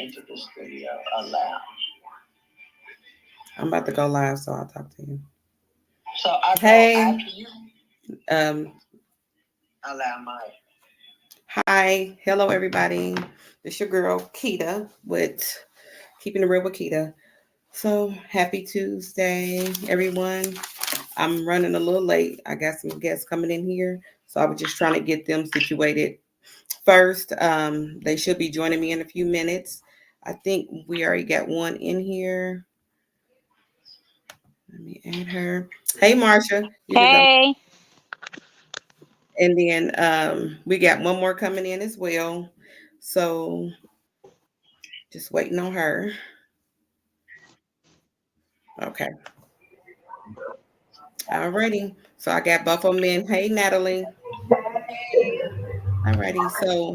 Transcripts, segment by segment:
into the studio. Allow. I'm about to go live, so I'll talk to you. So I go Hey, after you. um, Allow my. hi, hello everybody. It's your girl Kita with Keeping It Real with Kita. So happy Tuesday, everyone. I'm running a little late. I got some guests coming in here, so I was just trying to get them situated first. They should be joining me in a few minutes. I think we already got one in here. Let me add her. Hey, Marsha, you can go. Hey, And then we got one more coming in as well. So just waiting on her. Okay. Alrighty. So I got both of them in. Hey, Natalie. Alrighty. So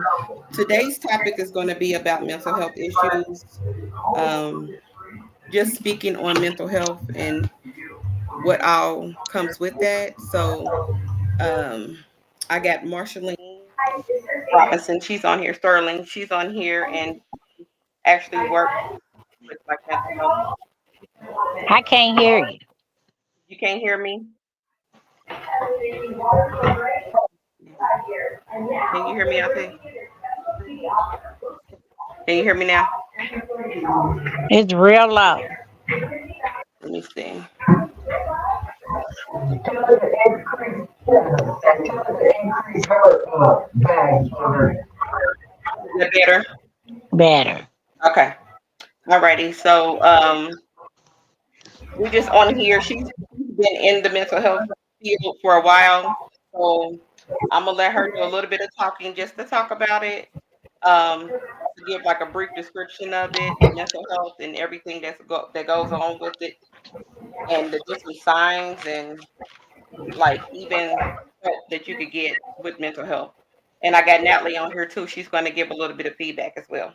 today's topic is going to be about mental health issues. Um, just speaking on mental health and what all comes with that. So um, I got Marshalline Robinson. She's on here. Sterling. She's on here and actually works with like mental health. I can't hear you. You can't hear me? Can you hear me out there? Can you hear me now? It's real low. Let me see. Is that better? Better. Okay. Alrighty. So we just on here. She's been in the mental health field for a while. So I'm gonna let her do a little bit of talking just to talk about it. To give like a brief description of it, mental health and everything that goes on with it, and the different signs and like even help that you could get with mental health. And I got Natalie on here too. She's going to give a little bit of feedback as well.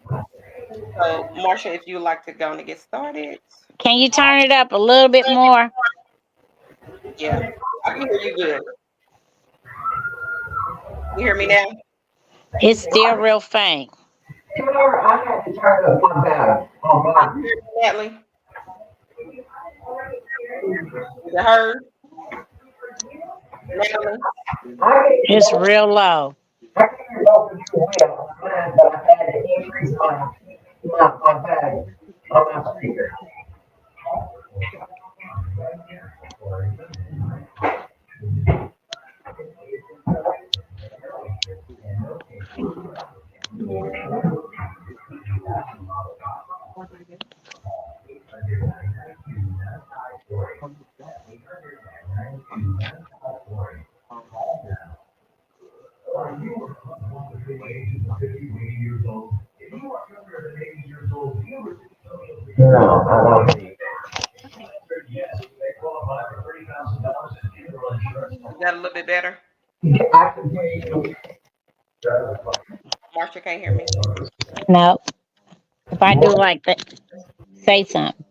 So, Marsha, if you would like to go and get started. Can you turn it up a little bit more? Yeah, I can hear you good. You hear me now? It's still real faint. I had to turn up my battery. Can you hear me, Natalie? Is it heard? Natalie? It's real low. I can hear both of you well on mine, but I had to increase my volume on my speaker. No, I don't need Is that a little bit better? it. I can hear you. Marsha can't hear me. No. If I do like that, say something.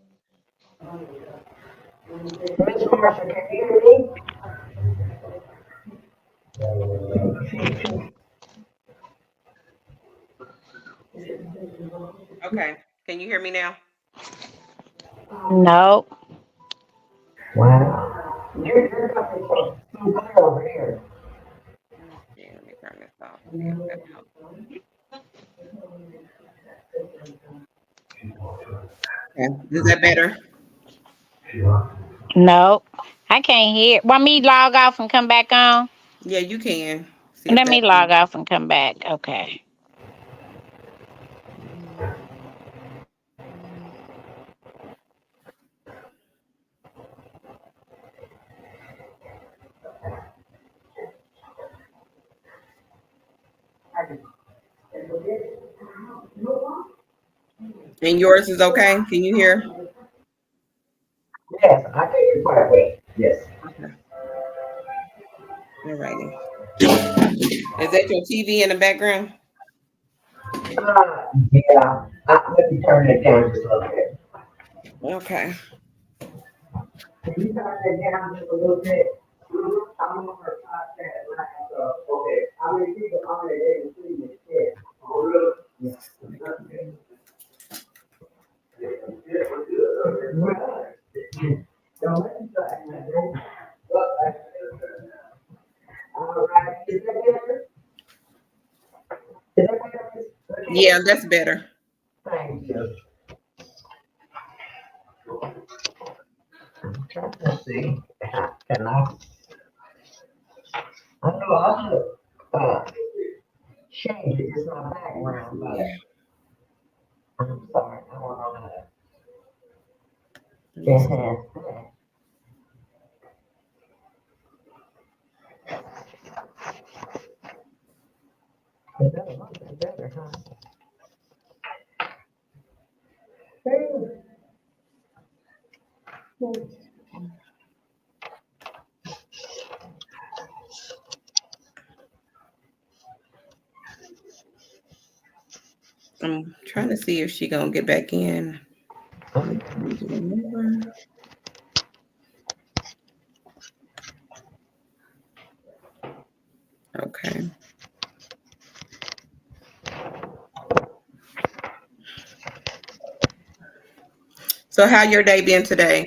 Miss Marshall, can you hear me? Okay. Can you hear me now? No. Wow. You're coming from clear over here. Yeah, let me turn this off. See if that helps. Okay. Is that better? No. I can't hear. Want me to log off and come back on? Yeah, you can. See if Let that me log off and come back. Okay. And yours is okay? Can you hear? Yes, I can hear quite well. Yes. Okay. All righty. Is that your TV in the background? Yeah. Let me turn it down just a little bit. Okay. Can you turn it down just a little bit? I'm on her podcast right now. Okay. How many people on there they can see this shit? Oh, really? Yeah. Yeah, that's better. Thank you. I'm trying to see. Can I know I should change it. It's my background, but I'm sorry. I don't know how to enhance that. Is that a little bit better, huh? I'm trying to see if she gonna get back in. Okay. So how your day been today?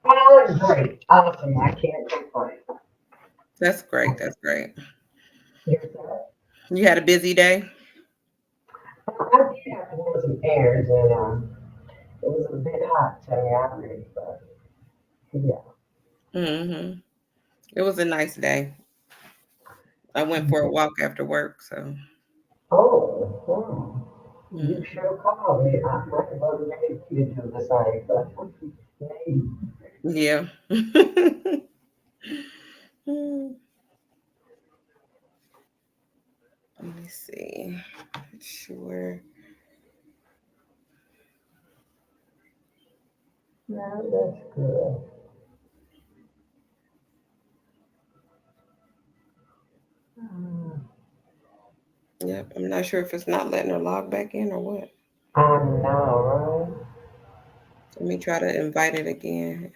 Oh, it's great. Awesome. I can't complain. That's great. That's great. Yourself? You had a busy day? I did have to run some errands and it was a bit hot today already, but yeah. Mm-hmm. It was a nice day. I went for a walk after work, so Oh, you mm, sure called me. I might motivate you to do the same, but maybe. yeah. Hmm, let me see. Sure. No, that's good. Mm, Yep. I'm not sure if it's not letting her log back in or what. I know, Let me try to invite it again.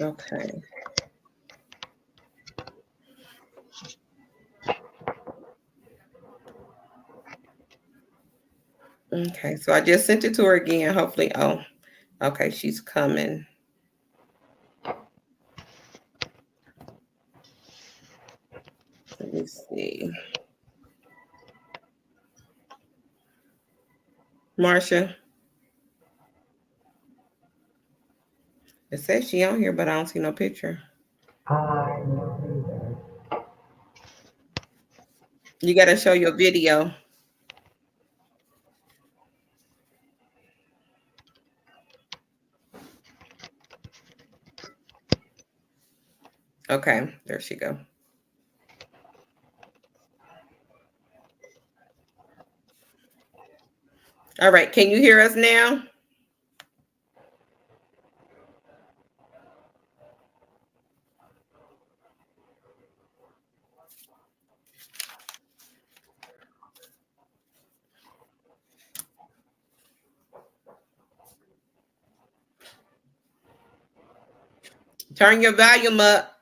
Okay. Okay. So I just sent it to her again. Hopefully. Oh, okay. She's coming. Let me see. Marsha, it says she on here, but I don't see no picture. I know either. You got to show your video. Okay. There she go. All right. Can you hear us now? Turn your volume up.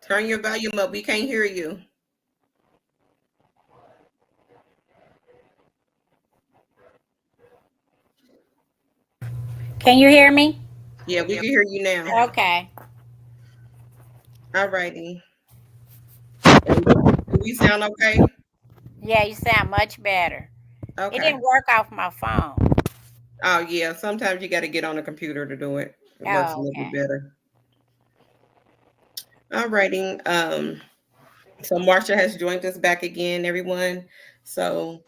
Turn your volume up. We can't hear you. Can you hear me? Yeah, we can hear you now. Okay. All righty. Do we sound okay? Yeah, you sound much better. It Okay. didn't work off my phone. Oh, yeah. Sometimes you got to get on the computer to do it. It works a Oh, little bit okay. better. All righty. So Marsha has joined us back again, everyone. So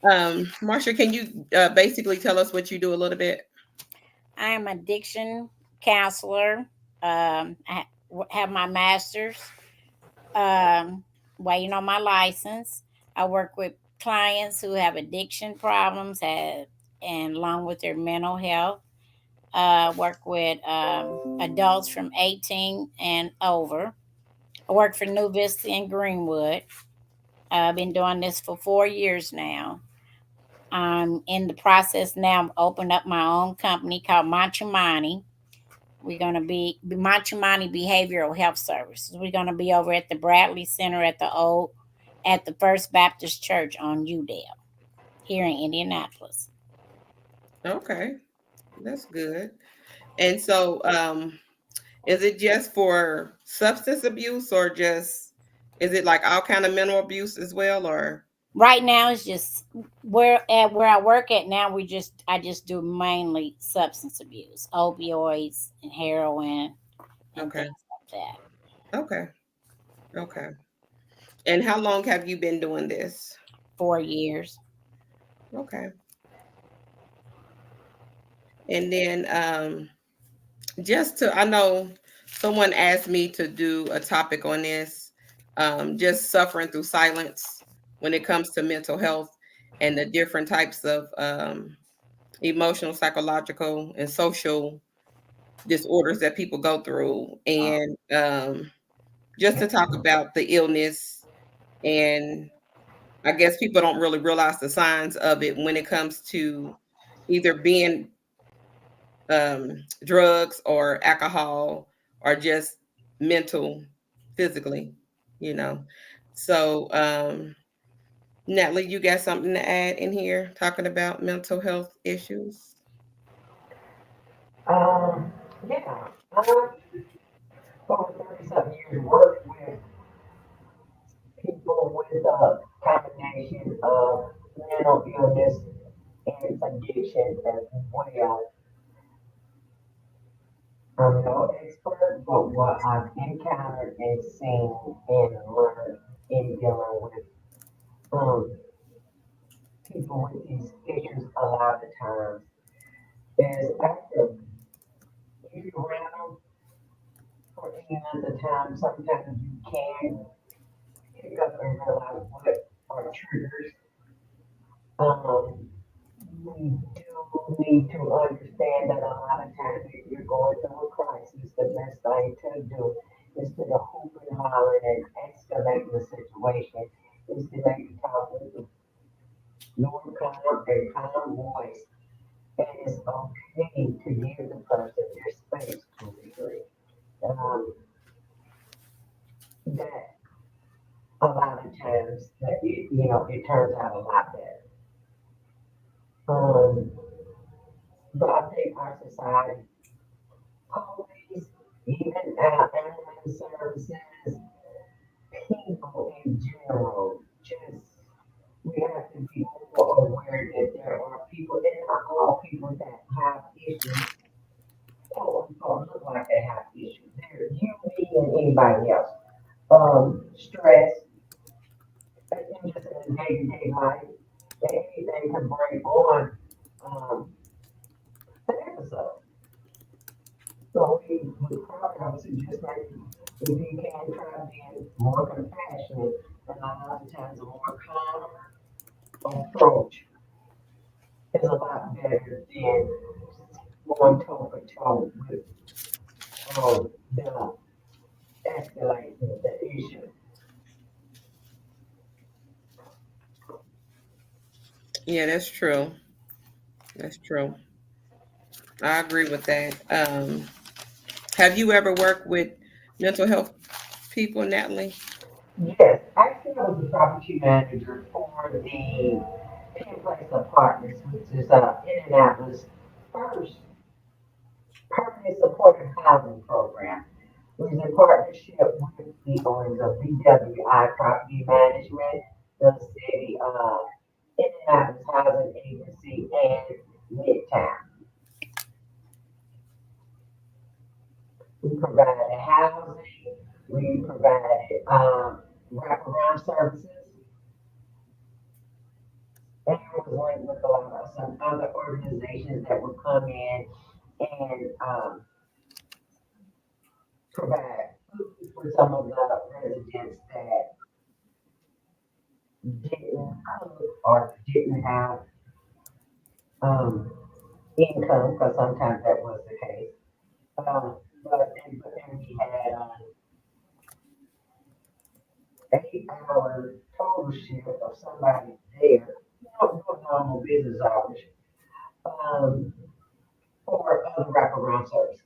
Marsha, can you basically tell us what you do a little bit? I am addiction counselor. I have my master's. Um, Waiting on my license. I work with clients who have addiction problems, and along with their mental health. Work with adults from 18 and over. I work for New Vista in Greenwood. I've been doing this for 4 years now. I'm in the process now of opening up my own company called Machumani. We're going to be Machumani Behavioral Health Services. We're going to be over at the Bradley Center at the First Baptist Church on Udale here in Indianapolis. Okay, that's good. And so, is it just for substance abuse, or just is it like all kind of mental abuse as well, or? Right now, it's just where I work at now. I just do mainly substance abuse, opioids and heroin and Okay, things like that. okay, okay. And how long have you been doing this? 4 years. Okay. And then just to, I know someone asked me to do a topic on this, just suffering through silence when it comes to mental health and the different types of emotional, psychological, and social disorders that people go through. And just to talk about the illness, and I guess people don't really realize the signs of it when it comes to either being drugs or alcohol or just mental, physically, you know. So, Natalie, you got something to add in here talking about mental health issues? Yeah. Over 30-something years worked with people with a combination of mental illness and addiction as well. I'm no expert, but what I've encountered and seen and learned in dealing with um, people with these issues a lot of times is after you around them for any length of time, sometimes you can pick up and realize what are triggers. We do need to understand that a lot of times if you're going through a crisis, the best thing to do is to hoop and holler and escalate the situation, is to maybe talk with a more calm and calm voice. And it's okay to give the person their space to really. Um, that a lot of times that it turns out a lot better. Um, but I think our society, police, even animal services, people in general, just we have to be more aware that there are people, and not all people that have issues, quote unquote, look like they have issues. They're you, me, and anybody else. Stress, and just in the day-to-day life, that anything can bring on um, an episode. So we probably have to just like, if you can try being more compassionate, and a lot of times a more calm approach is a lot better than going toe for toe with the escalating the issue. Yeah, that's true. That's true. I agree with that. Have you ever worked with mental health people, Natalie? Yes, actually, I was the property manager for the Penn Place Apartments, which is Indianapolis' first permanent supportive housing program. It was in partnership with the owners of BWI Property Management, the city of Indianapolis Housing Agency, and Midtown. We provided housing, we provided wraparound services, and link with some other organizations that would come in and provide food for some of the residents that didn't cook or didn't have um, income, because sometimes that was the case. But then we had 8 hour total shift of somebody there, no normal business hours, um, for other wraparound services,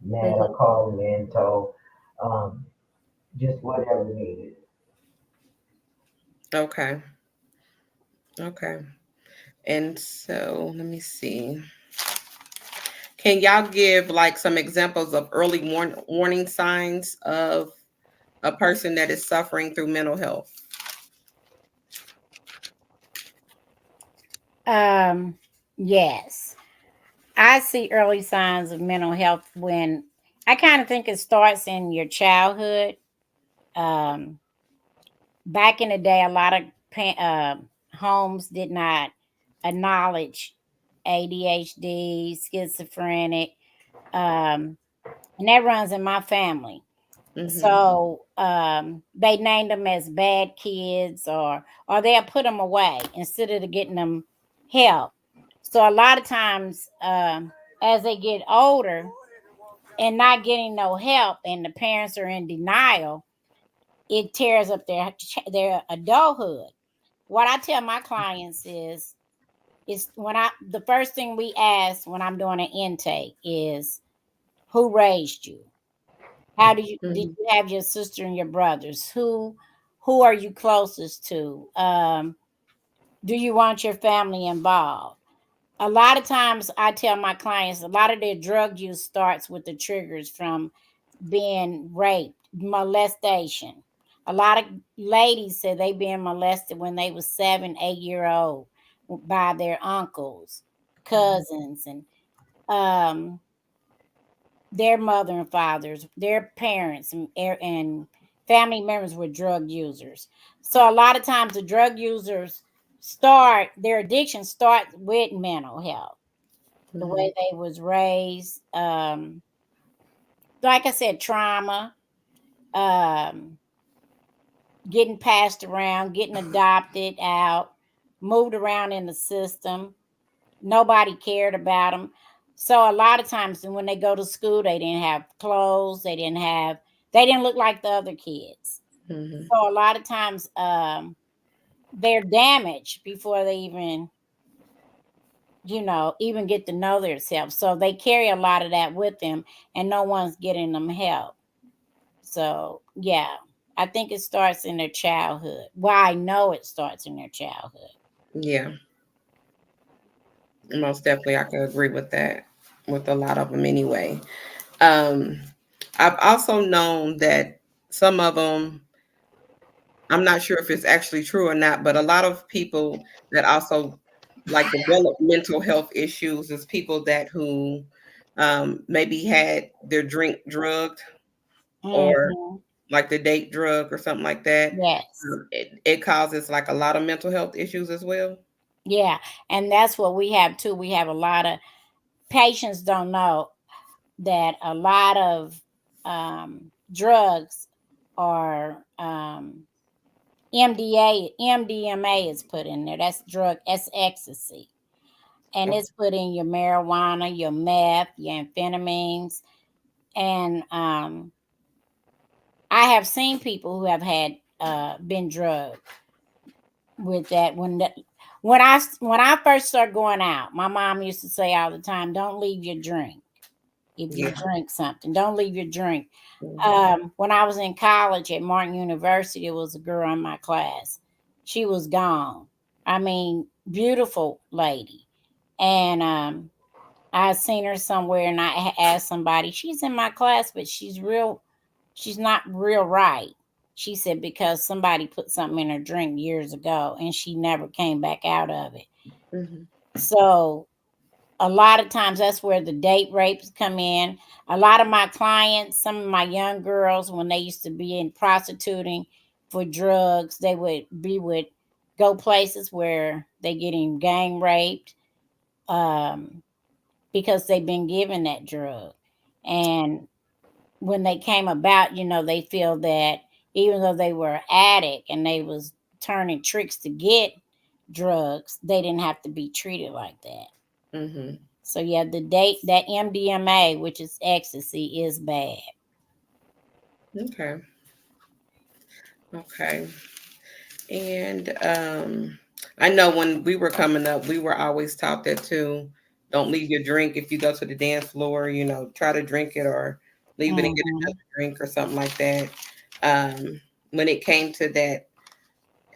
medical, mental, um, just whatever needed. Okay. Okay. And so let me see. Can y'all give like some examples of early warning signs of a person that is suffering through mental health? Yes. I see early signs of mental health when I kind of think it starts in your childhood. Um, Back in the day, a lot of homes did not acknowledge ADHD, schizophrenic, um, and that runs in my family. So they named them as bad kids, or they'll put them away instead of getting them help. So a lot of times, as they get older and not getting no help, and the parents are in denial, it tears up their adulthood. What I tell my clients is when I the first thing we ask when I'm doing an intake is who raised you? How did Mhm. you have your sister and your brothers? Who are you closest to? Do you want your family involved? A lot of times I tell my clients a lot of their drug use starts with the triggers from being raped, molestation. A lot of ladies say they been molested when they was 7, 8 year old by their uncles, cousins, and um their mother and fathers, their parents, and family members were drug users. So a lot of times the drug users start their addiction starts with mental health, the Mhm. way they was raised, like I said, trauma, um, getting passed around, getting adopted out, moved around in the system. Nobody cared about them. So a lot of times when they go to school, they didn't have clothes, they didn't look like the other kids. Mhm. So a lot of times they're damaged before they even get to know themselves. So they carry a lot of that with them and no one's getting them help. So yeah, I think it starts in their childhood. Well, I know it starts in their childhood. Yeah, most definitely. I could agree with that, with a lot of them anyway. Um, I've also known that some of them, I'm not sure if it's actually true or not, but a lot of people that also like develop mental health issues is people that who maybe had their drink drugged or Hmm. like the date drug or something like that. Yes. It causes like a lot of mental health issues as well. Yeah. And that's what we have too. We have a lot of patients don't know that a lot of drugs are MDMA is put in there. That's ecstasy. And it's put in your marijuana, your meth, your amphetamines. And I have seen people who have had been drugged with that. When I first started going out, my mom used to say all the time, "Don't leave your drink. If you Yeah. drink something, don't leave your drink." Mhm. When I was in college at Martin University, there was a girl in my class. She was gone. I mean, beautiful lady. And I seen her somewhere and I asked somebody, she's in my class, but she's not real right. She said because somebody put something in her drink years ago and she never came back out of it. Mhm. So a lot of times that's where the date rapes come in. A lot of my clients, some of my young girls, when they used to be in prostituting for drugs, they would be with go places where they getting gang raped because they've been given that drug. And when they came about, they feel that even though they were addict and they was turning tricks to get drugs, they didn't have to be treated like that. Mm-hmm. So yeah, that MDMA, which is ecstasy, is bad. Okay. Okay. And I know when we were coming up, we were always taught that too. Don't leave your drink if you go to the dance floor. Try to drink it or leave it and get Mhm. another drink or something like that. When it came to that,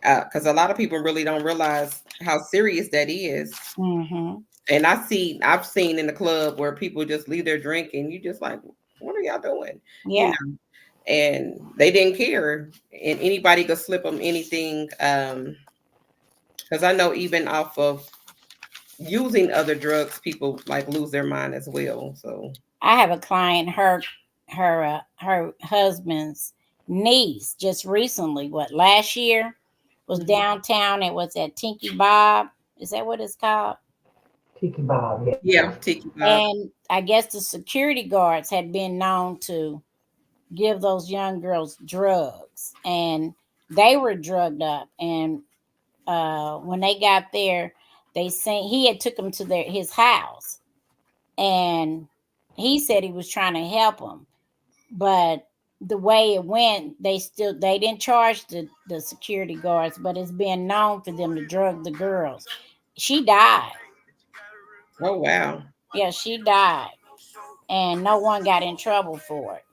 because a lot of people really don't realize how serious that is. Mhm. And I've seen in the club where people just leave their drink and you just like, what are y'all doing? You Yeah. know, and they didn't care, and anybody could slip them anything. Because I know even off of using other drugs, people like lose their mind as well. So, I have a client, her husband's niece just recently, last year, was Mhm. downtown. It was at Tinky Bob. Is that what it's called? Tiki Bob, yeah. Yeah, Tiki Bob. And I guess the security guards had been known to give those young girls drugs, and they were drugged up. And when they got there, they seen he had took them to his house, and he said he was trying to help them, but the way it went, they didn't charge the security guards, but it's been known for them to drug the girls. She died. Oh wow, Yeah, she died, and no one got in trouble for it.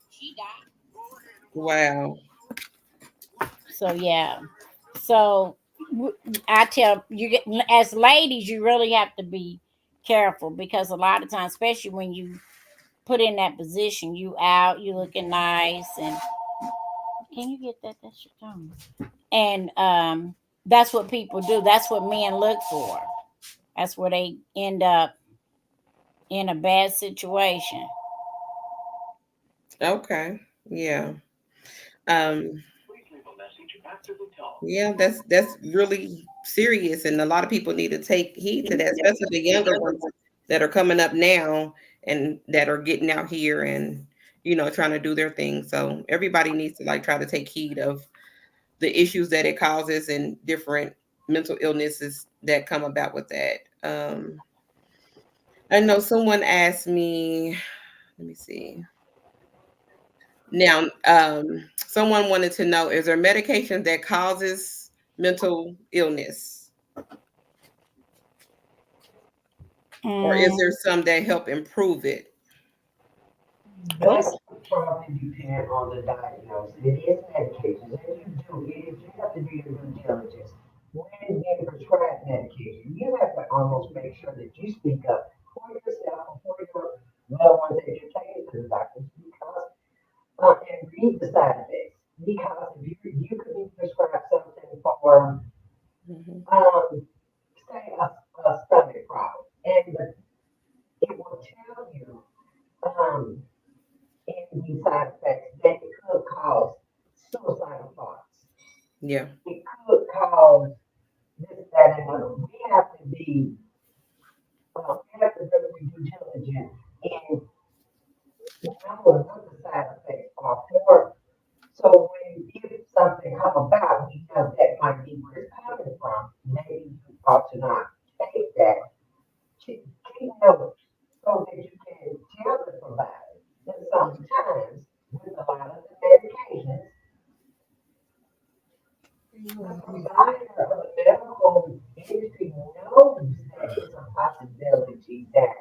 wow. So yeah, so I tell you, as ladies, you really have to be careful, because a lot of times, especially when you put in that position, you out, you looking nice, and can you get that? That's your tone. And that's what people do. That's what men look for. That's where they end up in a bad situation. Okay, yeah. Um, yeah, that's really serious, and a lot of people need to take heed to that, especially the younger ones that are coming up now and that are getting out here and trying to do their thing. So everybody needs to like try to take heed of the issues that it causes and different mental illnesses that come about with that. I know someone asked me, let me see. Now, someone wanted to know, is there medication that causes mental illness? Or is there Mm, some that help improve it? That would probably depend on the diagnosis. It is medication, you have to do your due diligence. When you prescribe medication, you have to almost make sure that you speak up for yourself and for your loved ones that you're taking to the doctors, because and read the side effects. Because if you could be prescribed something for Mhm. say a stomach problem, and it will tell you um and these side effects that it could cause suicidal thoughts. Yeah. It could cause this, that, and other. We have to really be diligent in knowing what the side effects are for. So when if something come about, we know that might be where it's coming from. Maybe you ought to not take that. Keep notes so that you can tell the provider that sometimes with a lot of the medications, the provider of the medical industry knows that it's a possibility that,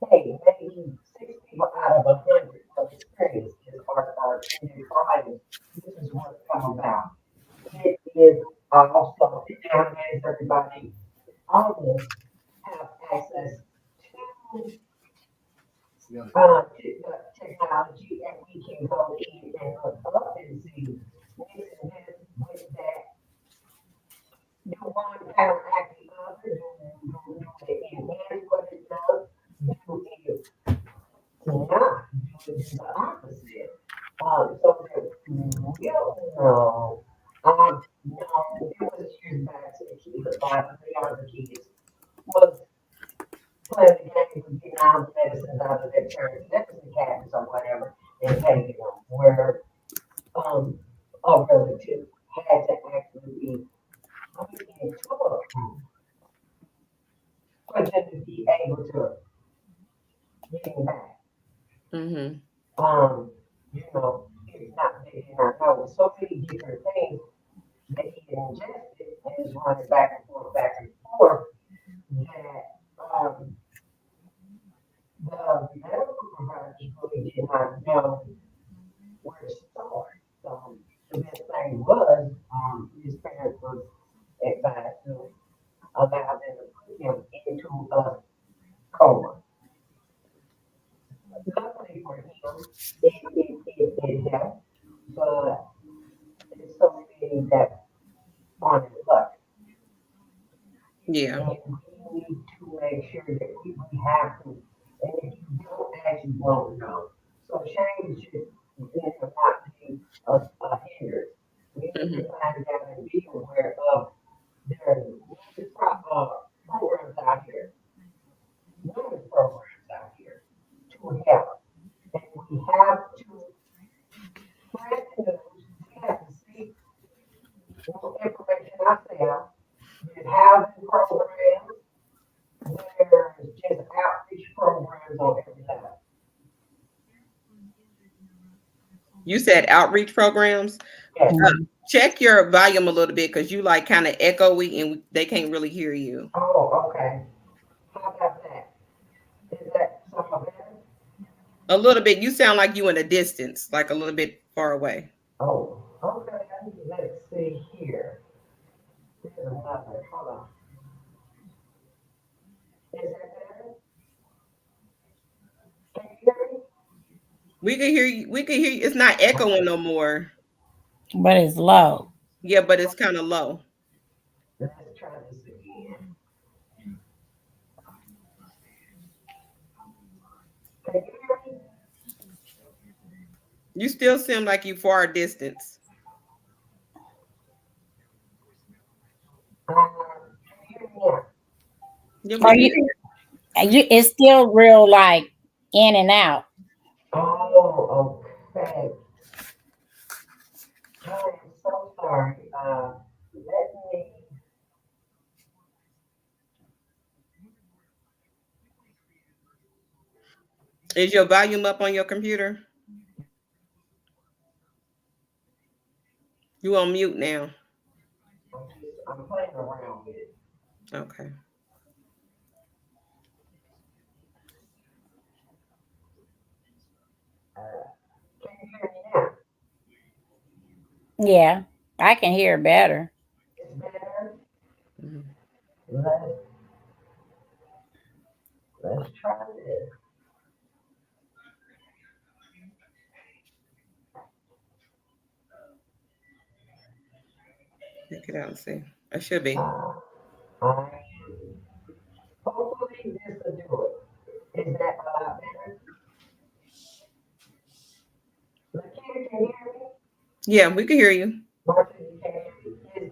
hey, maybe 6 people out of 100 will experience this or in their trials, this is what's come about. It is also, nowadays, everybody almost have access to the technology, and we can go in and look up and see this and this with that. Do one counteract the other? Do it enhance what it does? Do it not? Do it do the opposite? So that we'll know. No, it was years back, the younger kids was playing the games of getting all the medicines out of their parents' medicine cabinets or whatever and taking them where a relative had to actually be put into a home for them to be able to get back. Mm-hmm. You know, it's not, they did not know so many different things that he ingested and is running back and forth, that the medical providers really did not know where to start. So the best thing was, his parents was advised to allow them to put him into a coma. Luckily for him, it helped, but there's so many that on his luck. Yeah. And we need to make sure that we have to, and if you don't ask, you won't know. So shame should not be a hindrance. We need Mm-hmm. to find out and be aware of their programs out here, numerous programs out here to help. And we have to spread the news. We have to see information ourselves. There's housing programs. There's just outreach programs on every level. You said outreach programs. Yes. Check your volume a little bit because you like kind of echoey and they can't really hear you. Oh, okay. How about that? Is that something better? A little bit. You sound like you in a distance, like a little bit far away. Oh, okay. Let's see here. There's another. Hold on. Is that better? Can you hear me? We can hear you. We can hear you. It's not echoing no more. But it's low. Yeah, but it's kind of low. Let's try this again. Can you hear me? You still seem like you far distance. Can you hear me now? Yeah, Are we you? It's still real like in and out. Oh, okay. I am so sorry. Let me. Is your volume up on your computer? You on mute now. I'm playing around with it. Okay. Can you hear me now? Yeah, I can hear better. It's better. Mhm. Let's try this. Check it out and see. I should be. I, hopefully this will do it. Is that a lot better? Lakeisha, can you hear me? Yeah, we can hear you. Marcia, you can hear me?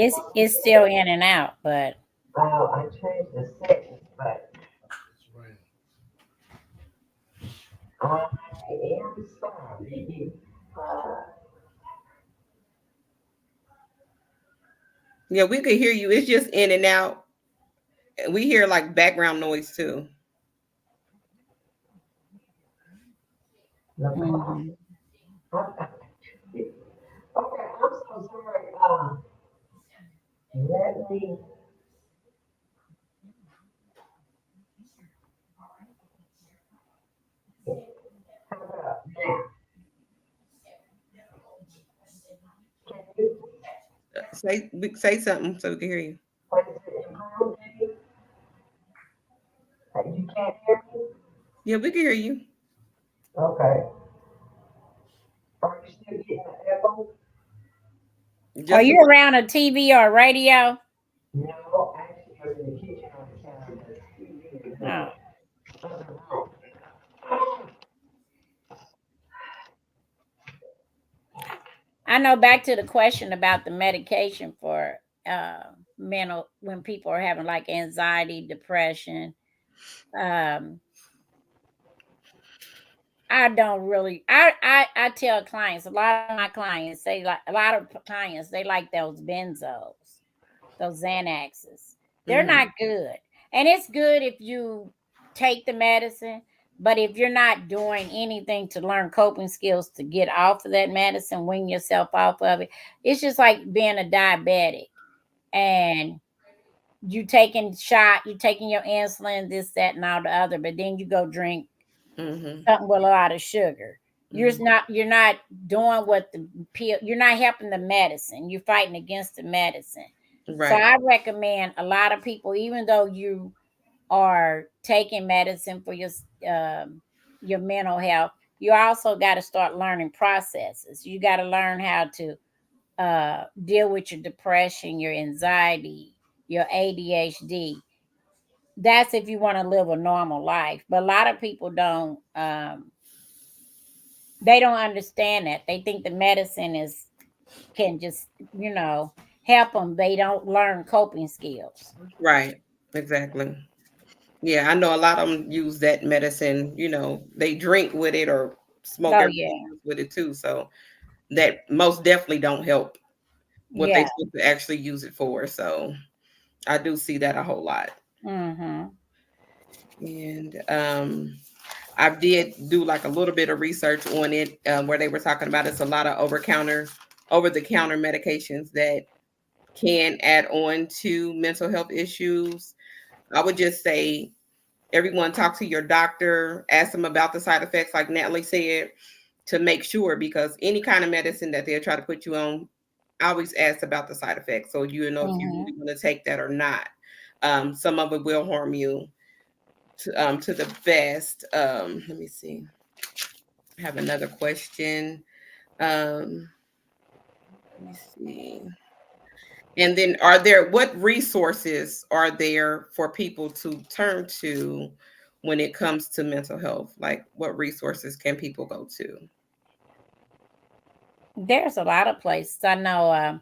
Is better? It's still in and out, but I changed the settings, but I am sorry. Yeah, we can hear you. It's just in and out. We hear like background noise too. mhm. Okay, I'm so sorry. Let me. How about now? Can you Say something so we can hear you. place it improved? You can't hear me? Yeah, we can hear you. Okay. Are you still getting the echo? Are Just you around a TV or a radio? No, actually, I'm in the kitchen on the counter. The TV is in Oh. the other room. I know back to the question about the medication for when people are having like anxiety, depression. Um, I don't really. I tell clients, a lot of my clients, they like a lot of clients, they like those benzos, those Xanaxes. They're Mhm. not good, and it's good if you take the medicine. But if you're not doing anything to learn coping skills to get off of that medicine, wean yourself off of it, it's just like being a diabetic and you taking your insulin, this, that, and all the other, but then you go drink Mhm. something with a lot of sugar. Mhm. You're not doing what the pill, you're not helping the medicine. You're fighting against the medicine. So Right. I recommend a lot of people, even though you are taking medicine for your mental health, you also got to start learning processes. You got to learn how to deal with your depression, your anxiety, your ADHD. That's if you want to live a normal life. But a lot of people don't. They don't understand that. They think the medicine is can just help them. They don't learn coping skills. Right. Exactly. Yeah, I know a lot of them use that medicine, they drink with it or smoke Oh everything yeah, else with it too. So that most definitely don't help what they yeah. supposed to actually use it for. So I do see that a whole lot. Mm-hmm. And I did do like a little bit of research on it, where they were talking about it's a lot of over the counter medications that can add on to mental health issues. I would just say everyone talk to your doctor, ask them about the side effects, like Natalie said, to make sure, because any kind of medicine that they'll try to put you on, I always ask about the side effects so you know if you Mm-hmm. really want to take that or not. Some of it will harm you to the best. Let me see. I have another question. Um, let me see. And then what resources are there for people to turn to when it comes to mental health? Like what resources can people go to? There's a lot of places. I know.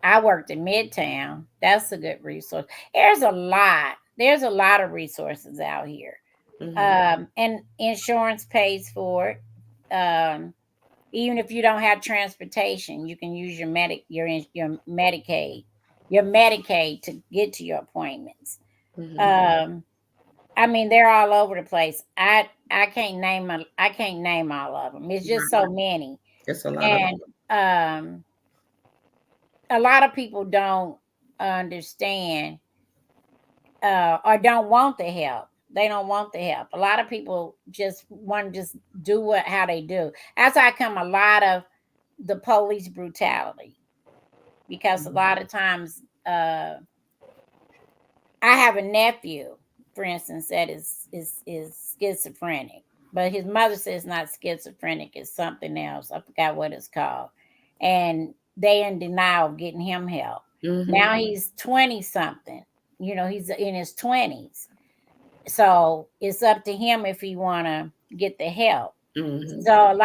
I worked in Midtown. That's a good resource. There's a lot. There's a lot of resources out here. Hmm. And insurance pays for it. Even if you don't have transportation, you can use your Medicaid to get to your appointments. Hmm. Um, I mean, they're all over the place. I can't name all of them. It's just so Right. many, It's a lot of and um, a lot of people don't understand or don't want the help. They don't want the help. A lot of people just want to just do how they do. That's how come a lot of the police brutality, because a them. lot of times I have a nephew, for instance, that is schizophrenic, but his mother says not schizophrenic, it's something else. I forgot what it's called, and they in denial of getting him help. Hmm. Now he's 20 something. He's in his 20s, so it's up to him if he want to get the help. Hmm. So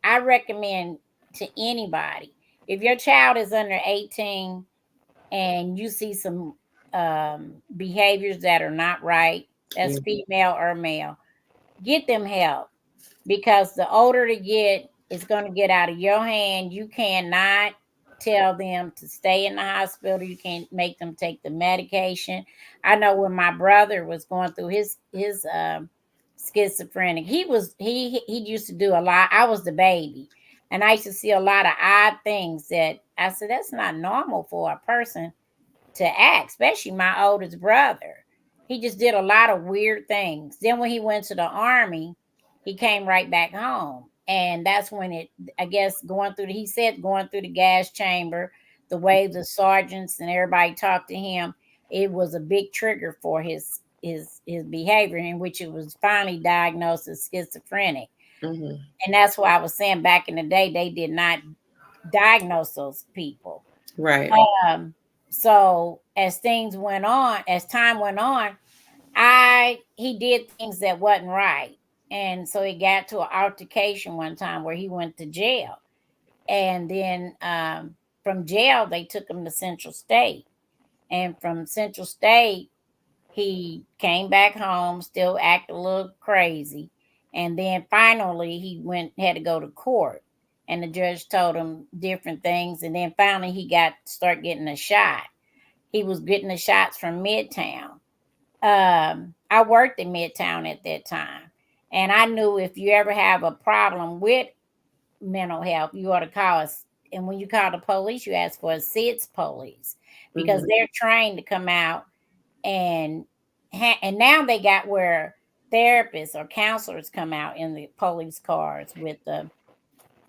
I recommend to anybody, if your child is under 18 and you see some behaviors that are not right, Yeah. that's female or male, get them help, because the older they get, it's going to get out of your hand. You cannot tell them to stay in the hospital. You can't make them take the medication. I know when my brother was going through his schizophrenic, he used to do a lot. I was the baby, and I used to see a lot of odd things that I said that's not normal for a person to act, especially my oldest brother. He just did a lot of weird things. Then when he went to the army, he came right back home. And that's when I guess, he said going through the gas chamber, the way the sergeants and everybody talked to him, it was a big trigger for his behavior, in which it was finally diagnosed as schizophrenic. Hmm. And that's why I was saying back in the day, they did not diagnose those people. Right. Um, so as time went on, I he did things that wasn't right. And so it got to an altercation one time where he went to jail. And then from jail they took him to Central State. And from Central State, he came back home, still acting a little crazy. And then finally he had to go to court. And the judge told him different things. And then finally he start getting a shot. He was getting the shots from Midtown. I worked in Midtown at that time. And I knew if you ever have a problem with mental health, you ought to call us. And when you call the police, you ask for a SIDS police because they're trained to come out and now they got where therapists or counselors come out in the police cars with the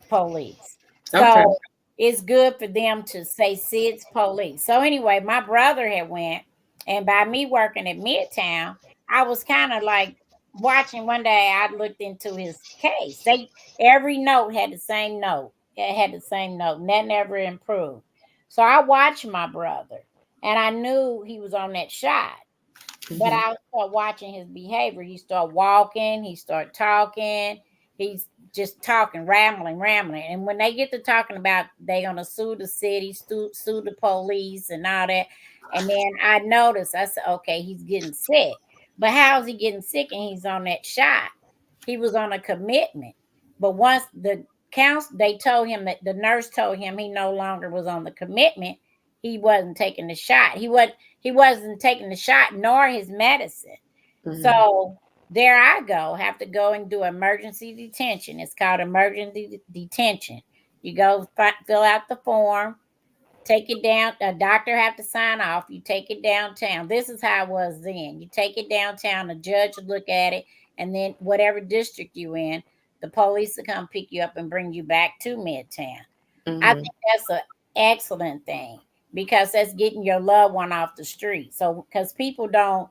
police. Okay. So it's good for them to say SIDS police. So anyway, my brother had went, and by me working at Midtown, I was kind of like watching. One day I looked into his case. Every note had the same note. It had the same note, and that never improved. So I watched my brother, and I knew he was on that shot. But I started watching his behavior. He started walking. He started talking. He's just talking, rambling. And when they get to talking about they gonna sue the city, sue the police, and all that, and then I noticed, I said, okay, he's getting sick. But how is he getting sick? And he's on that shot. He was on a commitment. But once they told him that the nurse told him he no longer was on the commitment, he wasn't taking the shot. He wasn't taking the shot nor his medicine. So there I go. Have to go and do emergency detention. It's called emergency detention. You go fill out the form, take it down. A doctor have to sign off. You take it downtown. This is how it was then. You take it downtown. The judge will look at it, and then whatever district you in, the police will come pick you up and bring you back to Midtown. I think that's an excellent thing, because that's getting your loved one off the street. So, because people don't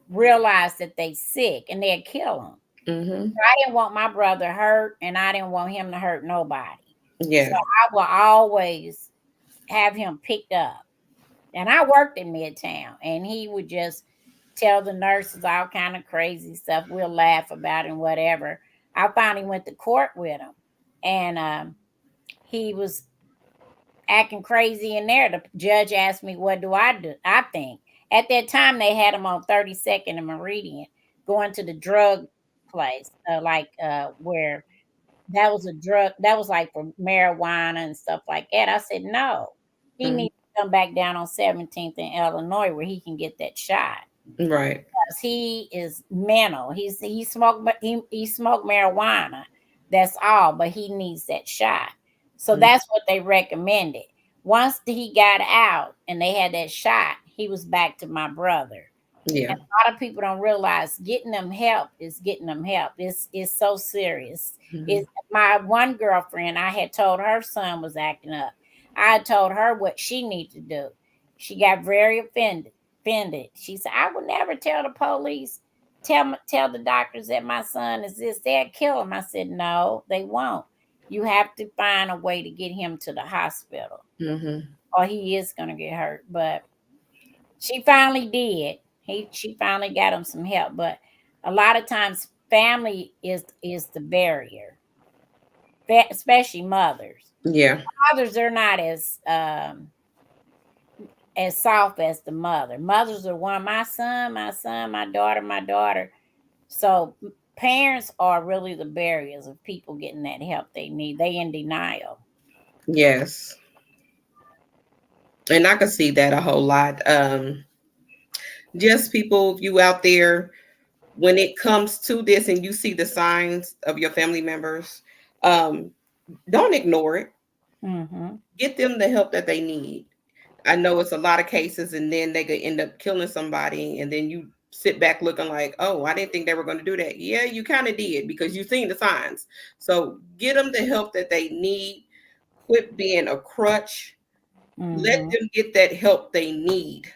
realize that they sick and they'll kill them. So I didn't want my brother hurt, and I didn't want him to hurt nobody. Yeah. So I will always have him picked up. And I worked in Midtown, and he would just tell the nurses all kind of crazy stuff. We'll laugh about it and whatever. I finally went to court with him, and he was acting crazy in there. The judge asked me, what do? I think at that time they had him on 32nd and Meridian, going to the drug place, where that was a drug, that was like for marijuana and stuff like that. I said, no, he needs to come back down on 17th in Illinois where he can get that shot. Right. Because he is mental. He smoked marijuana. That's all, but he needs that shot. So that's what they recommended. Once he got out and they had that shot, he was back to my brother. Yeah. And a lot of people don't realize getting them help is getting them help. It's so serious. It's my one girlfriend, I had told her son was acting up. I had told her what she needed to do. She got very offended. She said, I would never tell the police, tell the doctors that my son is this, they'll kill him. I said, no, they won't. You have to find a way to get him to the hospital, or he is going to get hurt. But she finally did. She finally got him some help. But a lot of times family is the barrier, especially mothers. Yeah. Fathers, they're not as soft as the mother. Mothers are one, my son, my daughter. So parents are really the barriers of people getting that help they need. They in denial. Yes. And I can see that a whole lot. Just people, you out there, when it comes to this and you see the signs of your family members, don't ignore it. Get them the help that they need. I know it's a lot of cases, and then they could end up killing somebody, and then you sit back looking like, oh, I didn't think they were going to do that. Yeah, you kind of did, because you've seen the signs. So get them the help that they need. Quit being a crutch. Let them get that help they need.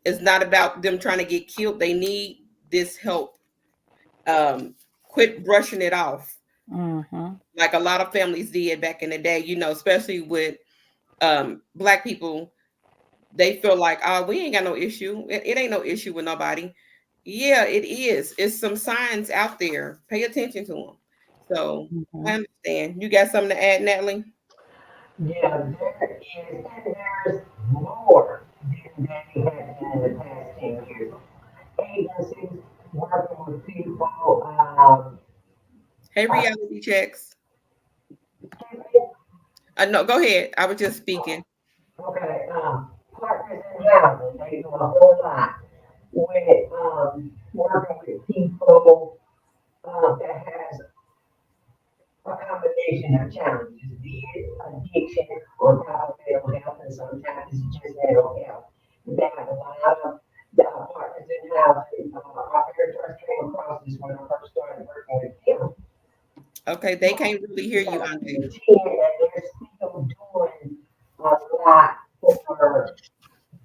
It's not about them trying to get killed. They need this help. Quit brushing it off. Like a lot of families did back in the day, especially with Black people. They feel like, oh, we ain't got no issue. It ain't no issue with nobody. Yeah, it is. It's some signs out there. Pay attention to them. So I understand. You got something to add, Natalie? Yeah, there is, and there's more than they had in the past 10 years. Agencies working with people, Hey, reality checks. No, go ahead. I was just speaking. okay, partners in housing, they do a whole lot with, working with people, that has a combination of challenges, be it addiction or mental health, and sometimes it's just mental health. They have a lot of partners in housing. Our very first came across this when I first started working with them. Okay, they can't really hear you, Because Auntie. and they're still doing a lot for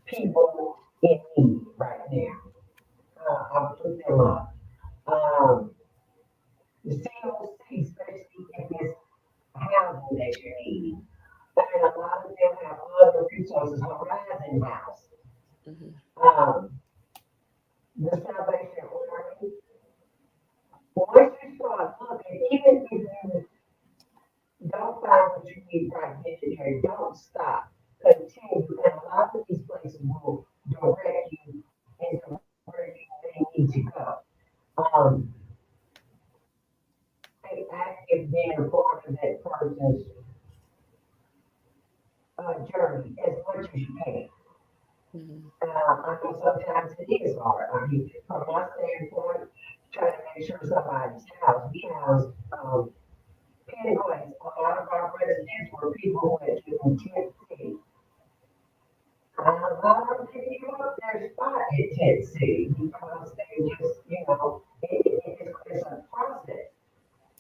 people in need right now. I'll put them up. The COC, especially if it's housing that you need. And a lot of them have other resources, Horizon House, Mhm. the Salvation Army. Once you start looking, even if you don't find what you need right then and there, don't stop. Continue, and a lot of these places will direct you into where you may need to go. Um, Stay active being a part of that person's journey as much as you can. Mhm. I know sometimes it is hard. I mean, from my standpoint, trying to make sure somebody's house, we house, anyways, a lot of our residents were people who had given tent city. A lot of them didn't give up their spot at tent city because they just, it's a process.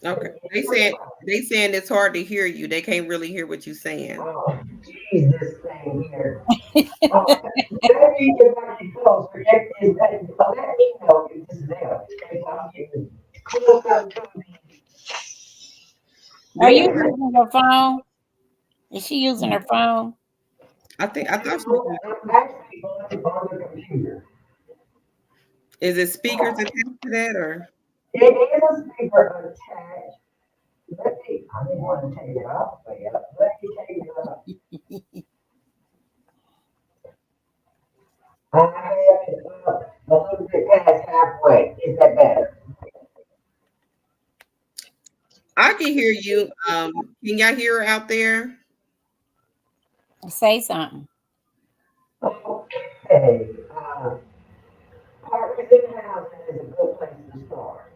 Okay. It's a process. They saying it's hard to hear you. They can't really hear what you're saying. Oh, geez, this thing here. Oh, let me get back to closer. Let me know if this is there. Because I'm getting closer to Are you the. using her phone? Is she using her phone? I thought she was. I'm actually on the computer. Is it speakers attached to that or? It is a speaker attached. I didn't want to take it off, but yeah, let me take it off. I have it up a little bit past halfway. Is that better? I can hear you. Can y'all hear her out there? Say something. Okay. Partners in housing is a good place to start.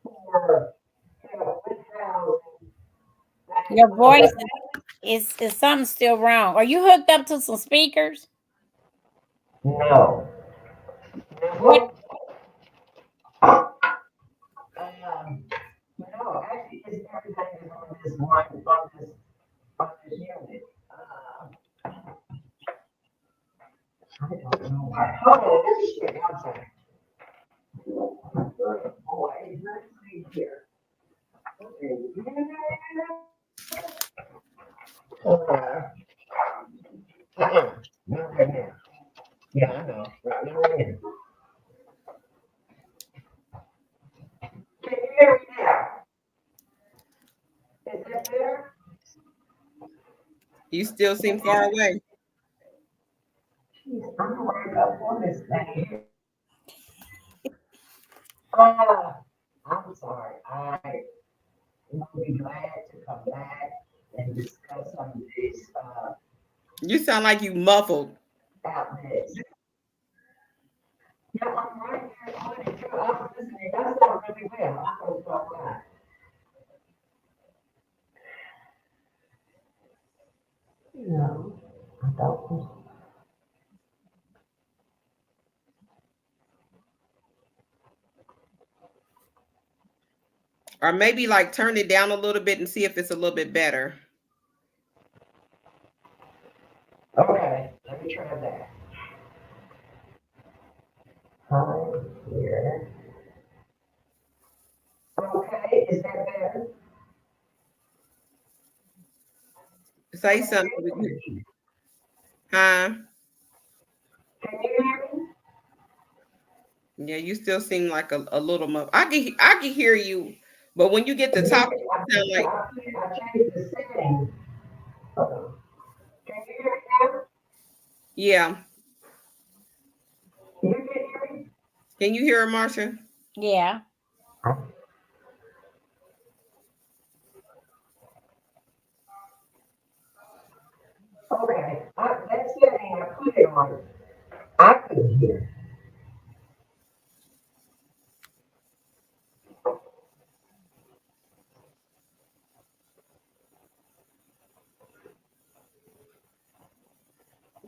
For with housing, Your voice is something still wrong. Are you hooked up to some speakers? no. What? No. No, actually, it's everything is on this one, on this unit. I don't know why. Hold on, let me check one second. Boy, let's see here. Not right now. Yeah, I know. Not right now. Can you hear me now? Is that better? You still seem far away. Jeez, I'm worried about on this thing. I'm sorry. I will be glad to come back and discuss some of these You sound like you muffled. outlets. Yeah, I'm right here on it too. I was listening. That sounds really well. I'm going to talk about. No, I don't. Or maybe like turn it down a little bit and see if it's a little bit better. Okay, let me try that. Hi here. Okay, is that better? Say something. Huh? Can you hear me? Yeah, you still seem like a little muffled. I can hear you, but when you get to talking, you sound like I changed the setting. Hold on. Can you hear me now? yeah. Can you hear her, Marsha? Yeah. Okay, that setting I put it on, I couldn't hear.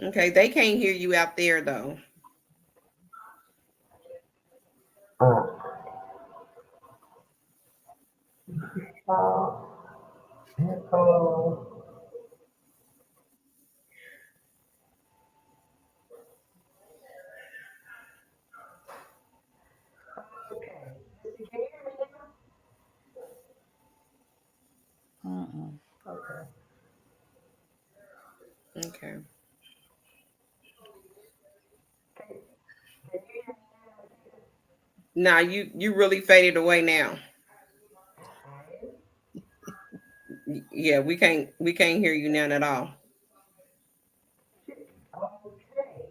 Okay, they can't hear you out there though. Uh, echo. Okay, can you hear me now? Mm-mm. Okay. Okay. Can you hear me Now you really faded away now. now? Yeah, we can't hear you now at all. Okay.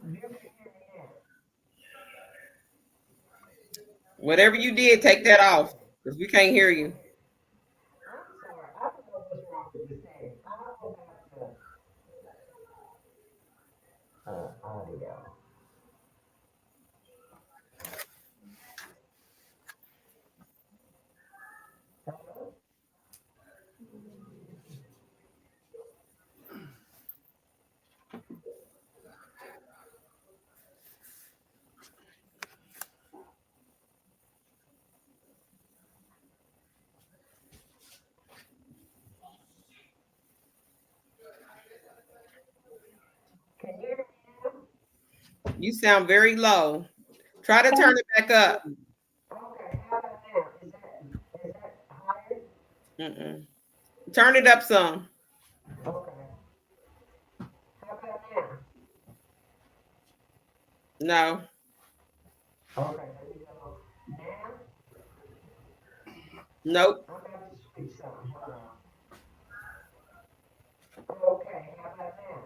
You can hear me now. Whatever you did, take that off because we can't hear you. I'm sorry, I don't know what's wrong with the setting. I'll go back to audio. Hello? Can you hear me now? You sound very low. Try to turn it back up. Okay, how about now? Is that higher? Mm-mm. Turn it up some. Okay. How about now? No. Okay, let me go. Now, Nope. I'm about to switch something. Hold on. Okay, how about now?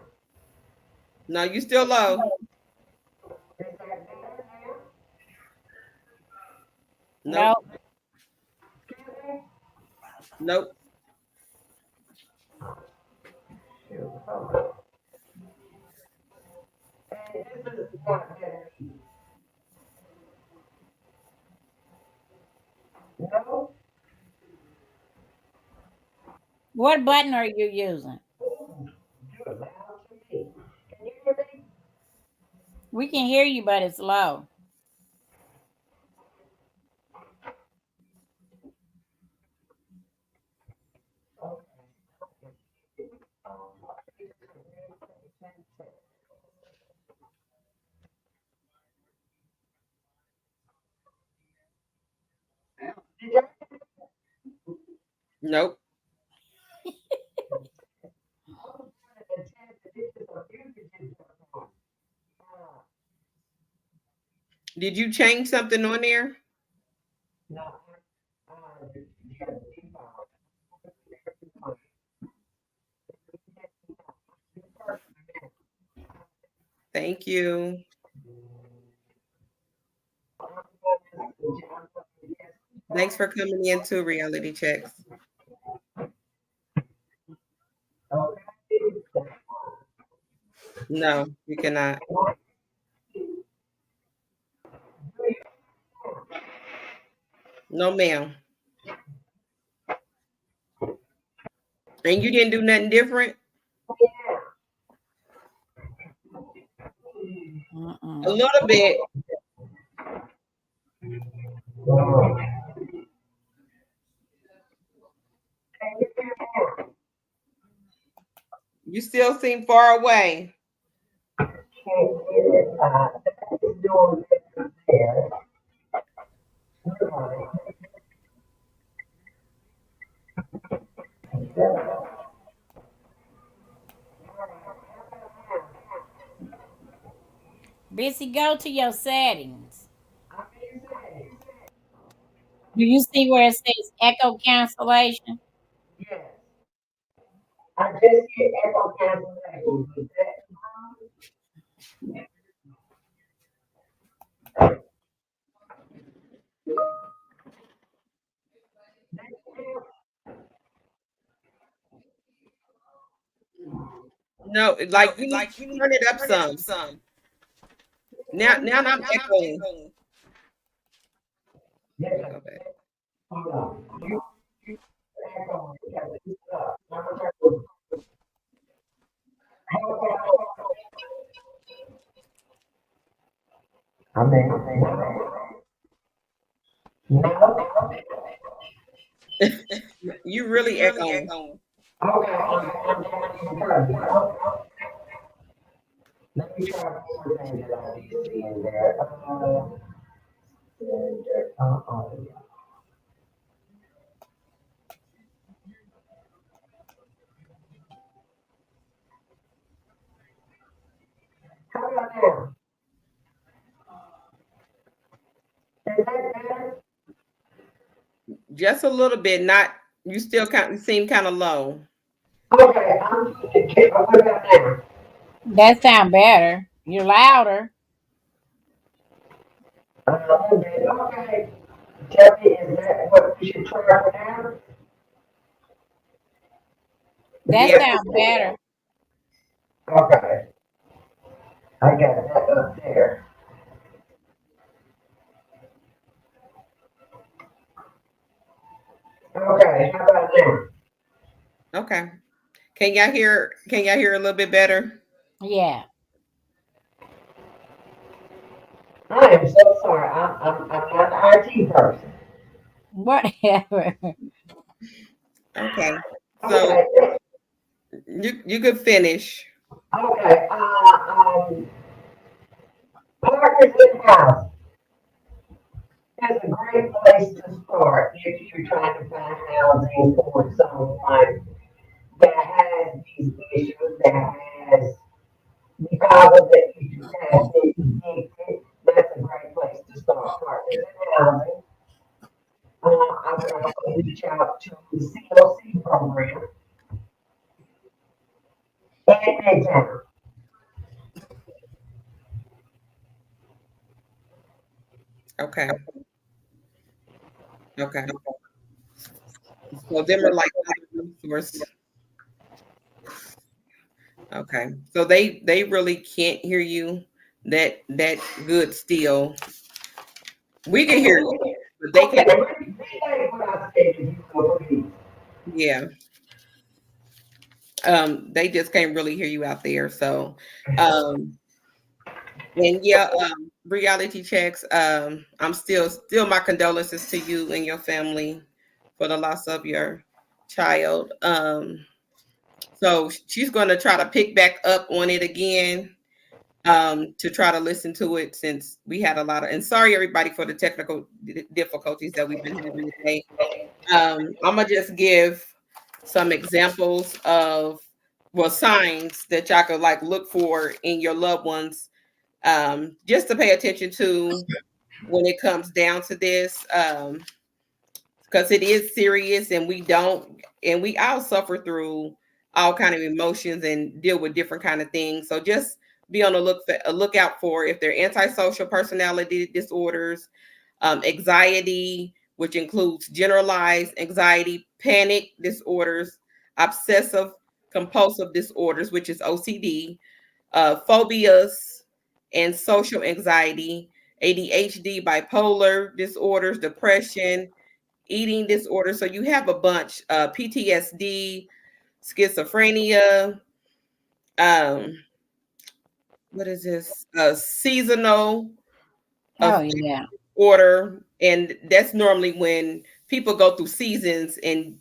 No, you still low. Is that better now? No. Nope. Excuse me? Nope. Shoot, hold on. And this is not better. No? What button are you using? Ooh, you're loud to me. Can you hear me? We can hear you, but it's low. Nope. Did you change something on there? No. Thank you. Thanks for coming in to Reality Checks. No, you cannot. No, ma'am. And you didn't do nothing different? A Mm-mm. little bit. You still seem far away. Bissy, go to your settings. Do you see where it says echo cancellation? Yes. I just hit echo cancellation. Is that wrong? No, like you need to turn it up some. Now I'm echoing. Yeah, Let me go back. hold on. You echo, I'm in. Now, You really echoing. okay, I'm down here. Let me try one thing that I did see in there. Yeah. How about now? Is that better? Just a little bit. Not you still seem kind of low. Okay, what about now? That sound better. You're louder. A little bit. Okay. Tell me, is that what we should try for now? That Yeah. sound better. Okay. I got that up there. Okay, how about now? Okay. Can y'all hear? Can y'all hear a little bit better? Yeah. I am so sorry. I'm not the IT person. Whatever. Okay. So Okay. you could finish. Okay. Partners in House is a great place to start if you're trying to find housing for someone that has these issues, that has, because of the issues, has been evicted. That's a great place to start. Partners in Housing. I would also reach out to the CLC program and Midtown. Okay. Okay. So them are like other resource. Okay. So they really can't hear you that good still. We can hear you, but they Okay, can't. relay what I said to you, please. Yeah. They just can't really hear you out there. So and yeah, reality checks. I'm still my condolences to you and your family for the loss of your child. So she's going to try to pick back up on it again, to try to listen to it since we had a lot of. And sorry everybody for the technical difficulties that we've been having today. I'm gonna just give some examples of signs that y'all could like look for in your loved ones, just to pay attention to when it comes down to this, because it is serious and we all suffer through all kind of emotions and deal with different kind of things. So just be on a lookout for if they're antisocial personality disorders, anxiety, which includes generalized anxiety, panic disorders, obsessive compulsive disorders, which is OCD, phobias, and social anxiety, ADHD, bipolar disorders, depression, eating disorders. So you have a bunch, PTSD, schizophrenia, um, what is this? Seasonal Oh, affective yeah. disorder. And that's normally when people go through seasons and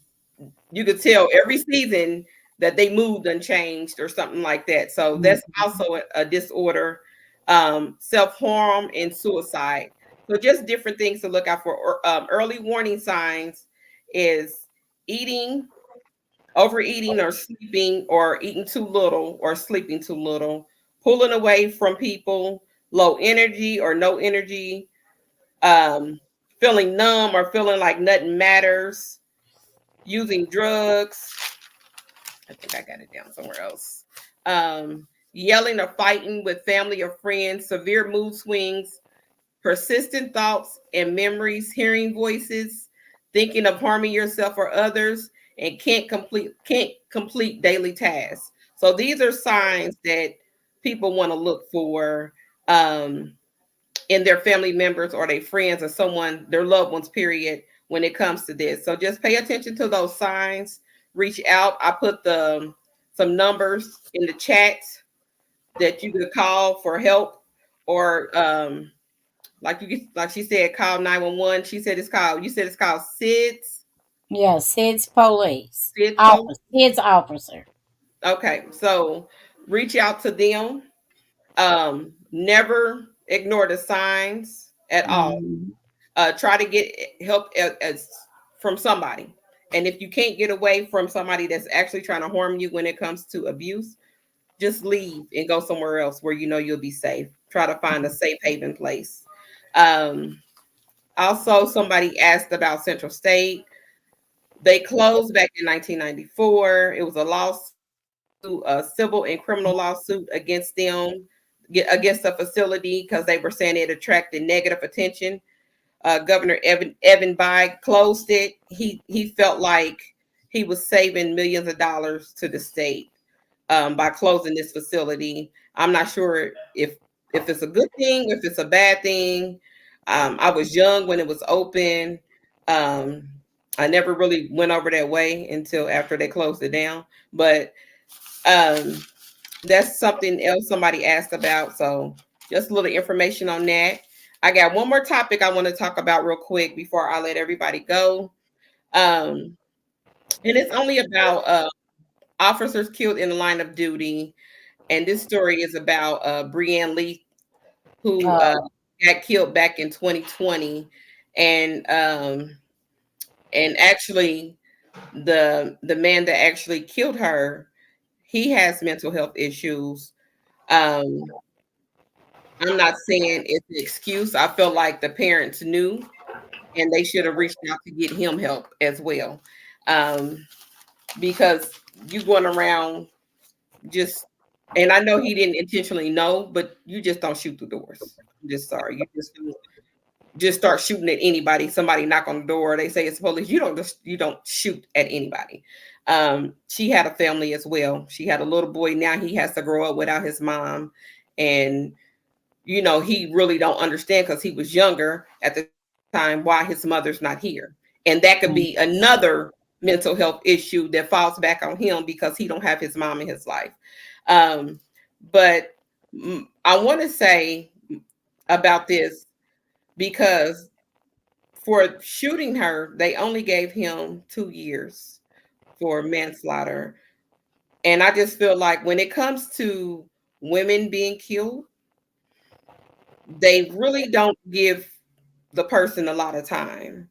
you could tell every season that they moved and changed or something like that. So that's also a disorder. Self-harm and suicide. So just different things to look out for. Early warning signs is eating, overeating or sleeping, or eating too little or sleeping too little, pulling away from people, low energy or no energy, um, feeling numb or feeling like nothing matters, using drugs. I think I got it down somewhere else. yelling or fighting with family or friends, severe mood swings, persistent thoughts and memories, hearing voices, thinking of harming yourself or others, and can't complete daily tasks. So these are signs that people want to look for in their family members or their friends or someone, their loved ones, period, when it comes to this. So just pay attention to those signs. Reach out. I put some numbers in the chat that you could call for help, or like she said, call 911. She said it's called. You said it's called SIDS. Yeah, SIDS police. SIDS. SIDS officer. Okay, so reach out to them. Never ignore the signs at all. Mhm. Try to get help as from somebody. And if you can't get away from somebody that's actually trying to harm you when it comes to abuse, just leave and go somewhere else where you know you'll be safe. Try to find a safe haven place. Um, Also, somebody asked about Central State. They closed back in 1994. It was a lawsuit, a civil and criminal lawsuit against them, against the facility, because they were saying it attracted negative attention. Governor Evan Bayh closed it. He felt like he was saving millions of dollars to the state by closing this facility. I'm not sure if it's a good thing, if it's a bad thing. I was young when it was open. Um, I never really went over that way until after they closed it down. But um, that's something else somebody asked about. So just a little information on that. I got one more topic I want to talk about real quick before I let everybody go. And it's only about officers killed in the line of duty. And this story is about Breanne Lee, who got killed back in 2020. And actually the man that actually killed her, he has mental health issues. Um, I'm not saying it's an excuse. I feel like the parents knew and they should have reached out to get him help as well. Um, because you going around just, and I know he didn't intentionally know, but you just don't shoot the doors. I'm just sorry. You just start shooting at anybody. Somebody knock on the door, they say it's police. You don't shoot at anybody. She had a family as well. She had a little boy. Now he has to grow up without his mom. And he really don't understand because he was younger at the time why his mother's not here. And that could be another mental health issue that falls back on him because he don't have his mom in his life. But I want to say about this because for shooting her, they only gave him 2 years for manslaughter. And I just feel like when it comes to women being killed, they really don't give the person a lot of time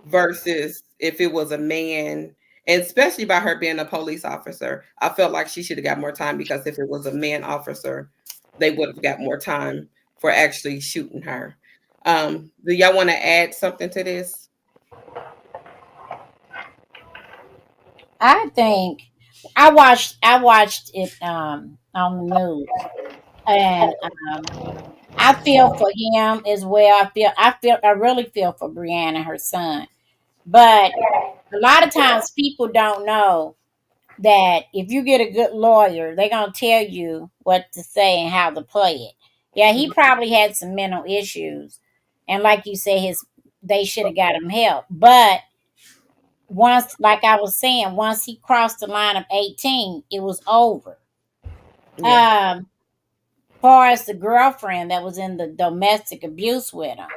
versus if it was a man, and especially by her being a police officer, I felt like she should have got more time because if it was a man officer, they would have got more time for actually shooting her. Do y'all want to add something to this? I think I watched it on the news, and I feel for him as well. I really feel for Brianna and her son. But a lot of times people don't know that if you get a good lawyer, they're gonna tell you what to say and how to play it. Yeah, he probably had some mental issues, and like you say, they should have got him help. But once, like I was saying, once he crossed the line of 18, it was over. Yeah. Far as the girlfriend that was in the domestic abuse with him,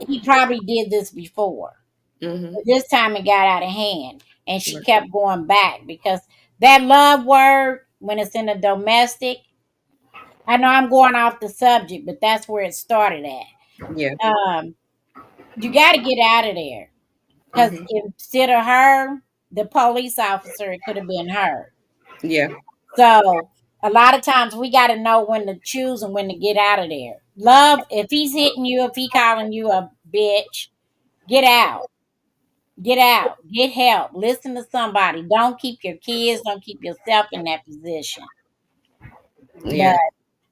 he probably did this before. But this time it got out of hand, and she kept going back because that love word, when it's in the domestic, I know I'm going off the subject, but that's where it started at. Yeah. You got to get out of there because instead of her, the police officer, it could have been her. Yeah. So a lot of times we got to know when to choose and when to get out of there. Love, if he's hitting you, if he calling you a bitch, get out. Get out, get help, listen to somebody. Don't keep your kids, don't keep yourself in that position. But Yeah.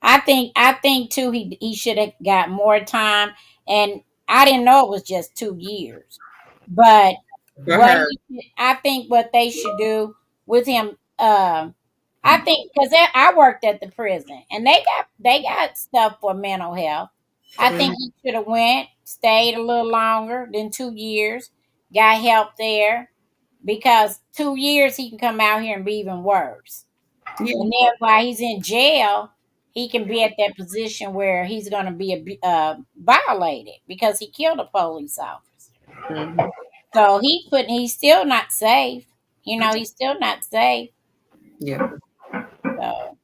I think too he should have got more time. And I didn't know it was just 2 years. But For what her. I think what they should do with him, I think because I worked at the prison and they got stuff for mental health. I think Mhm. he should have went, stayed a little longer than 2 years, got help there, because 2 years he can come out here and be even worse. Yeah. And then while he's in jail, he can be at that position where he's going to be violated because he killed a police officer. Mhm. So he's still not safe. He's still not safe. Yeah. So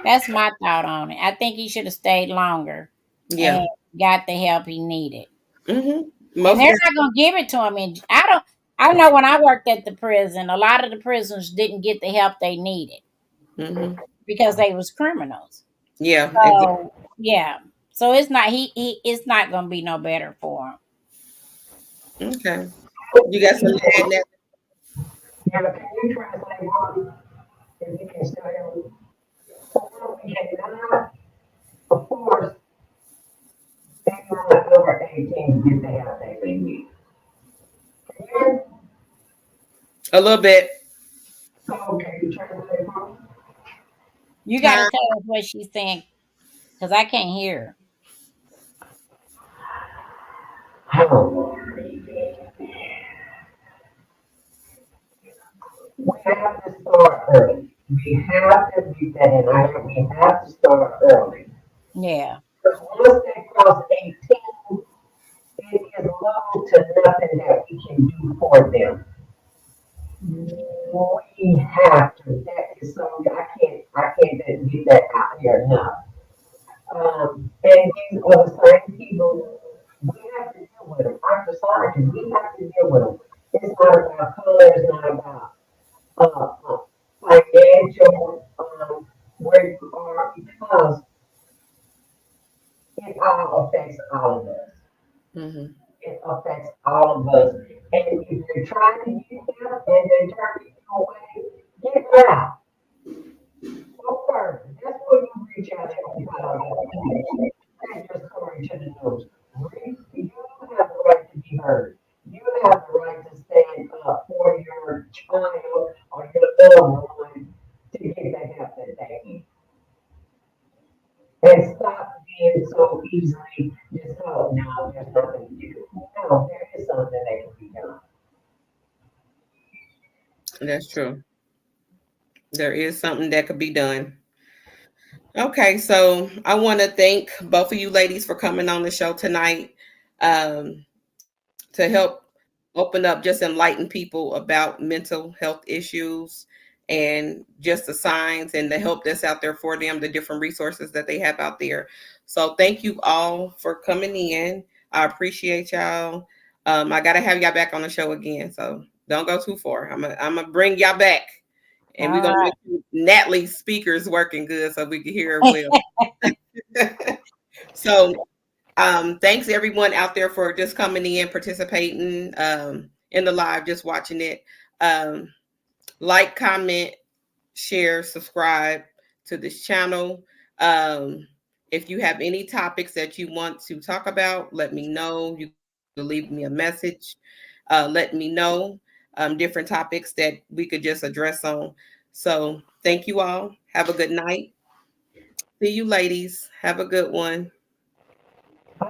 that's my thought on it. I think he should have stayed longer Yeah. and got the help he needed. Mhm. And Most they're definitely. not going to give it to him. And I know when I worked at the prison, a lot of the prisoners didn't get the help they needed Mhm. because they was criminals. Yeah. Exactly. So yeah. So it's not it's not gonna be no better for Okay. You got some add that? Now, can you translate one? If you can still hear me. For we cannot, of course, anyone over 18 get the help they need. Can you hear me? A little bit. So, can you translate one? you got to Huh? tell us what she's saying because I can't hear. Oh, we have to start early. We have to be that, and we have to start early. Yeah. Because once they cross 18, it is low to nothing that we can do for them. We have to. That is something I can't get that out here enough. And these are the same people. We have to deal with them. Our society, we have to deal with them. It's not about color. It's not about financial, where you are, because it all affects all of us. Mhm. It affects all of us. And if you're trying to get help and they're turning you away, get out. Go further. That's when you reach out and take your story to the news. You have the right to be heard. You have the right to stand up for your child or your loved one to get the help that they need. And stop being so easily just, oh, no, there's nothing to do. No, there is something that can be done. That's true. There is something that could be done. Okay, so I want to thank both of you ladies for coming on the show tonight, to help open up, just enlighten people about mental health issues and just the signs and the help that's out there for them, the different resources that they have out there. So thank you all for coming in. I appreciate y'all. I gotta have y'all back on the show again, so don't go too far. I'm gonna bring y'all back, and we're All gonna right. make sure Natalie's speakers working good so we can hear her well. So thanks everyone out there for just coming in, participating in the live, just watching it. Um, like, comment, share, subscribe to this channel. Um, if you have any topics that you want to talk about, let me know. You can leave me a message. Let me know different topics that we could just address on. So thank you all. Have a good night. See you ladies. Have a good one. Bye.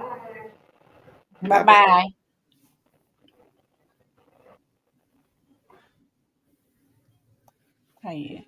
Bye Bye bye. bye. How you?